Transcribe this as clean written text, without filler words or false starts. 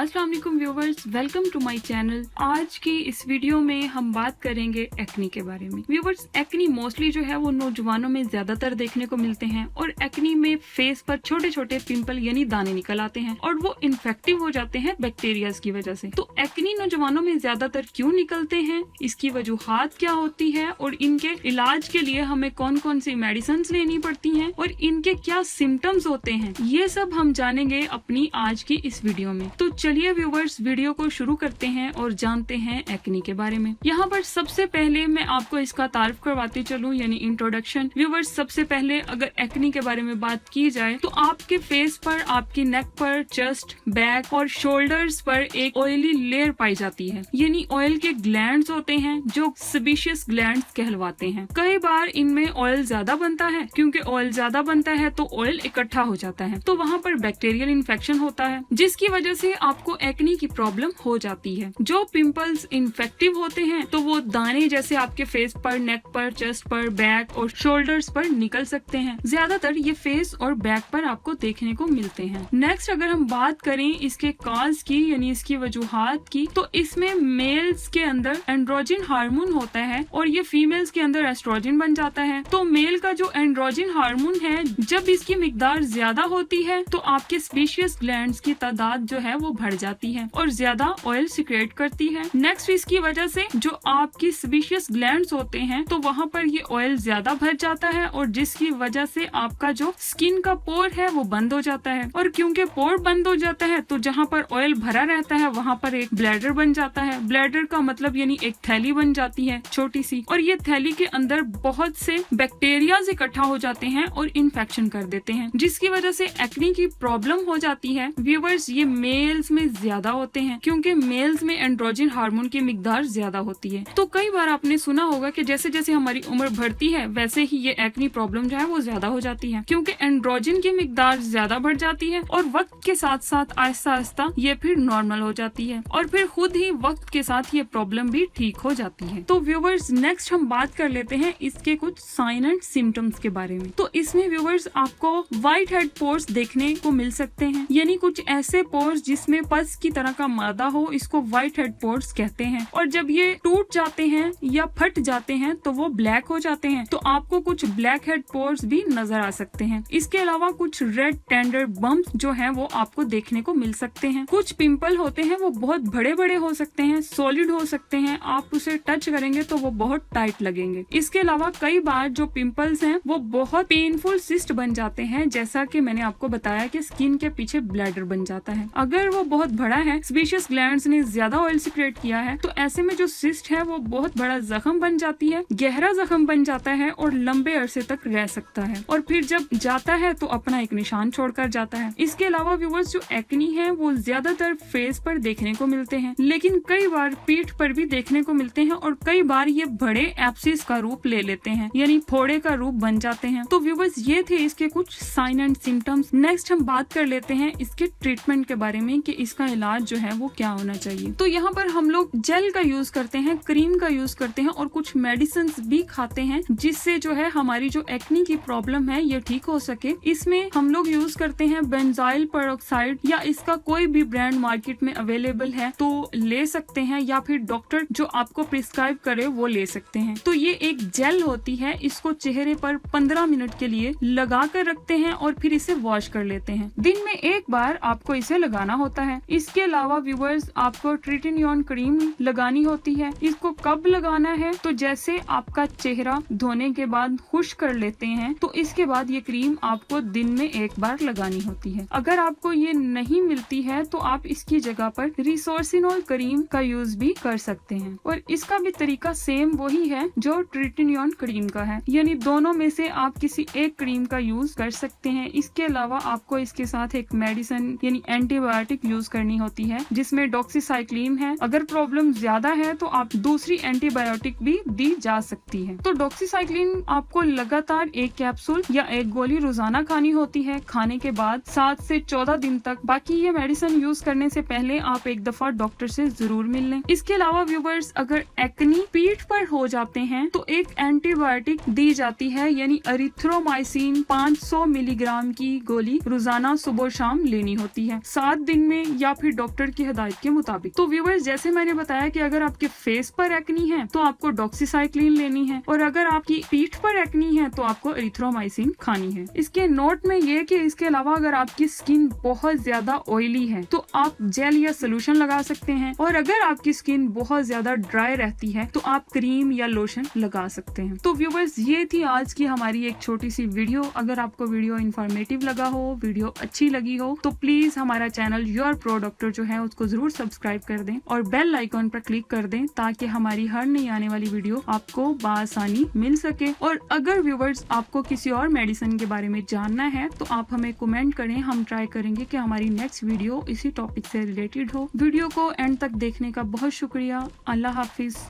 अस्सलाम वालेकुम viewers, welcome to my channel. आज की इस वीडियो में हम बात करेंगे एक्नी के बारे में। व्यूवर्स, एक्नी मोस्टली जो है वो नौजवानों में ज्यादातर देखने को मिलते हैं और एक्नी में फेस पर छोटे छोटे पिंपल यानी दाने निकल आते हैं और वो इन्फेक्टिव हो जाते हैं बैक्टीरिया की वजह से। तो एक्नी नौजवानों में ज्यादातर क्यों निकलते हैं, इसकी वजूहात क्या होती है और इनके इलाज के लिए हमें कौन कौन सी मेडिसिन लेनी पड़ती हैं और इनके क्या सिम्टम्स होते हैं, ये सब हम जानेंगे अपनी आज की इस वीडियो में। तो चलिए व्यूवर्स, वीडियो को शुरू करते हैं और जानते हैं एक्नी के बारे में। यहाँ पर सबसे पहले मैं आपको इसका तारीफ करवाती चलूं, यानी इंट्रोडक्शन। व्यूवर्स, सबसे पहले अगर एक्नी के बारे में बात की जाए तो आपके फेस पर, आपकी नेक पर, चेस्ट, बैक और शोल्डर्स पर एक ऑयली लेयर पाई जाती है, यानी ऑयल के ग्लैंड्स होते हैं जो सेबेशियस ग्लैंड्स कहलवाते हैं। कई बार इनमें ऑयल ज्यादा बनता है, क्योंकि ऑयल ज्यादा बनता है तो ऑयल इकट्ठा हो जाता है, तो वहाँ पर बैक्टीरियल इन्फेक्शन होता है, जिसकी वजह से आपको एक्नी की प्रॉब्लम हो जाती है। जो पिंपल्स इन्फेक्टिव होते हैं तो वो दाने जैसे आपके फेस पर, नेक पर, चेस्ट पर, बैक और शोल्डर्स पर निकल सकते हैं। ज्यादातर ये फेस और बैक पर आपको देखने को मिलते हैं। नेक्स्ट अगर हम बात करें इसके कॉज की, यानी इसकी वजूहात की, तो इसमें मेल्स के अंदर एंड्रोजन हार्मोन होता है और ये फीमेल्स के अंदर एस्ट्रोजन बन जाता है। तो मेल का जो एंड्रोजन हार्मोन है, जब इसकी मिकदार ज्यादा होती है तो आपके सेबेशियस ग्लैंड्स की तादाद जो है वो बढ़ जाती है और ज्यादा ऑयल सिक्रेट करती है। नेक्स्ट, इसकी वजह से जो आपकी सेबेशियस ग्लैंड्स होते हैं तो वहाँ पर ये ऑयल ज्यादा भर जाता है और जिसकी वजह से आपका जो स्किन का पोर है वो बंद हो जाता है। और क्योंकि पोर बंद हो जाता है तो जहाँ पर ऑयल भरा रहता है वहाँ पर एक ब्लैडर बन जाता है। ब्लैडर का मतलब यानी एक थैली बन जाती है छोटी सी, और ये थैली के अंदर बहुत से बैक्टीरिया इकट्ठा हो जाते हैं और इन्फेक्शन कर देते हैं, जिसकी वजह से एक्नी की प्रॉब्लम हो जाती है। व्यूवर्स, ये मेल्स में ज्यादा होते हैं क्योंकि मेल्स में एंड्रोजन हार्मोन की मिकदार ज्यादा होती है। तो कई बार आपने सुना होगा कि जैसे जैसे हमारी उम्र बढ़ती है वैसे ही ये एक्नी प्रॉब्लम जो है वो ज्यादा हो जाती है, क्योंकि एंड्रोजन की मिकदार ज्यादा बढ़ जाती है और वक्त के साथ साथ आहिस्ता आहिस्ता ये फिर नॉर्मल हो जाती है और फिर खुद ही वक्त के साथ ये प्रॉब्लम भी ठीक हो जाती है। तो व्यूवर्स, नेक्स्ट हम बात कर लेते हैं इसके कुछ साइन एंड सिम्टम्स के बारे में। तो इसमें व्यूवर्स आपको व्हाइट हेड पोर्स देखने को मिल सकते हैं, यानी कुछ ऐसे पोर्स जिसमें पस की तरह का मादा हो, इसको व्हाइट हेड पोर्स कहते हैं। और जब ये टूट जाते हैं या फट जाते हैं तो वो ब्लैक हो जाते हैं, तो आपको कुछ ब्लैक हेड पोर्स भी नजर आ सकते हैं। इसके अलावा कुछ रेड टेंडर बम्प्स जो हैं वो आपको देखने को मिल सकते हैं। कुछ पिंपल होते हैं वो बहुत बड़े बड़े हो सकते हैं, सॉलिड हो सकते हैं, आप उसे टच करेंगे तो वो बहुत टाइट लगेंगे। इसके अलावा कई बार जो पिंपल्स हैं वो बहुत पेनफुल सिस्ट बन जाते हैं, जैसा कि मैंने आपको बताया कि स्किन के पीछे ब्लैडर बन जाता है। अगर वो बहुत बड़ा है, सेबेशियस ग्लैंड्स ने ज्यादा ऑयल सिक्रेट किया है, तो ऐसे में जो सिस्ट है वो बहुत बड़ा जख्म बन जाती है, गहरा जख्म बन जाता है और लंबे अरसे तक रह सकता है और फिर जब जाता है तो अपना एक निशान छोड़कर जाता है। इसके अलावा व्यूअर्स, जो एक्नी है वो ज्यादातर फेस पर देखने को मिलते हैं, लेकिन कई बार पीठ पर भी देखने को मिलते हैं और कई बार ये बड़े एब्सिस का रूप ले लेते हैं, यानी फोड़े का रूप बन जाते हैं। तो व्यूअर्स, ये थे इसके कुछ साइन एंड सिम्टम्स। नेक्स्ट हम बात कर लेते हैं इसके ट्रीटमेंट के बारे में कि इसका इलाज जो है वो क्या होना चाहिए। तो यहाँ पर हम लोग जेल का यूज करते हैं, क्रीम का यूज करते हैं और कुछ मेडिसिन भी खाते हैं, जिससे जो है हमारी जो एक्नी की प्रॉब्लम है ये ठीक हो सके। इसमें हम लोग यूज करते हैं बेंजाइल पेरोक्साइड, या इसका कोई भी ब्रांड मार्केट में अवेलेबल है तो ले सकते हैं, या फिर डॉक्टर जो आपको प्रिस्क्राइब करे वो ले सकते हैं। तो ये एक जेल होती है, इसको चेहरे पर 15 मिनट के लिए लगा कर रखते हैं और फिर इसे वॉश कर लेते हैं। दिन में एक बार आपको इसे लगाना होता है। इसके अलावा व्यूअर्स, आपको ट्रिटिनोन क्रीम लगानी होती है। इसको कब लगाना है, तो जैसे आपका चेहरा धोने के बाद खुश कर लेते हैं तो इसके बाद ये क्रीम आपको दिन में एक बार लगानी होती है। अगर आपको ये नहीं मिलती है तो आप इसकी जगह पर रिसोर्सिनोल क्रीम का यूज भी कर सकते हैं और इसका भी तरीका सेम वही है जो ट्रिटिनोन क्रीम का है, यानी दोनों में से आप किसी एक क्रीम का यूज कर सकते हैं। इसके अलावा आपको इसके साथ एक मेडिसिन यानी एंटीबायोटिक यूज करनी होती है, जिसमें डॉक्सीसाइक्लिन है। अगर प्रॉब्लम ज्यादा है तो आप दूसरी एंटीबायोटिक भी दी जा सकती है। तो डॉक्सीसाइक्लिन आपको लगातार एक कैप्सूल या एक गोली रोजाना खानी होती है, खाने के बाद 7 से 14 दिन तक। बाकी ये मेडिसिन यूज करने से पहले आप एक दफा डॉक्टर से जरूर मिल लें। इसके अलावा व्यूवर्स, अगर एक्नी पीठ पर हो जाते हैं तो एक एंटीबायोटिक दी जाती है, यानी एरिथ्रोमाइसिन 500 मिलीग्राम की गोली रोजाना सुबह शाम लेनी होती है। 7 दिन में या फिर डॉक्टर की हिदायत के मुताबिक। तो व्यूअर्स, जैसे मैंने बताया कि अगर आपके फेस पर एक्नी है तो आपको डॉक्सीसाइक्लिन लेनी है, और अगर आपकी पीठ पर एक्नी है तो आपको एरिथ्रोमाइसिन खानी है। इसके नोट में ये कि इसके अलावा अगर आपकी स्किन बहुत ज्यादा ऑयली है तो आप जेल या सोल्यूशन लगा सकते हैं, और अगर आपकी स्किन बहुत ज्यादा ड्राई रहती है तो आप क्रीम या लोशन लगा सकते हैं। तो व्यूअर्स, ये थी आज की हमारी एक छोटी सी वीडियो। अगर आपको वीडियो इंफॉर्मेटिव लगा हो, वीडियो अच्छी लगी हो, तो प्लीज हमारा चैनल योर प्रो डॉक्टर जो है उसको जरूर सब्सक्राइब कर दें और बेल आइकॉन पर क्लिक कर दें ताकि हमारी हर नई आने वाली वीडियो आपको बआसानी मिल सके। और अगर व्यूअर्स आपको किसी और मेडिसिन के बारे में जानना है तो आप हमें कमेंट करें, हम ट्राई करेंगे कि हमारी नेक्स्ट वीडियो इसी टॉपिक से रिलेटेड हो। वीडियो को एंड तक देखने का बहुत शुक्रिया। अल्लाह हाफिज।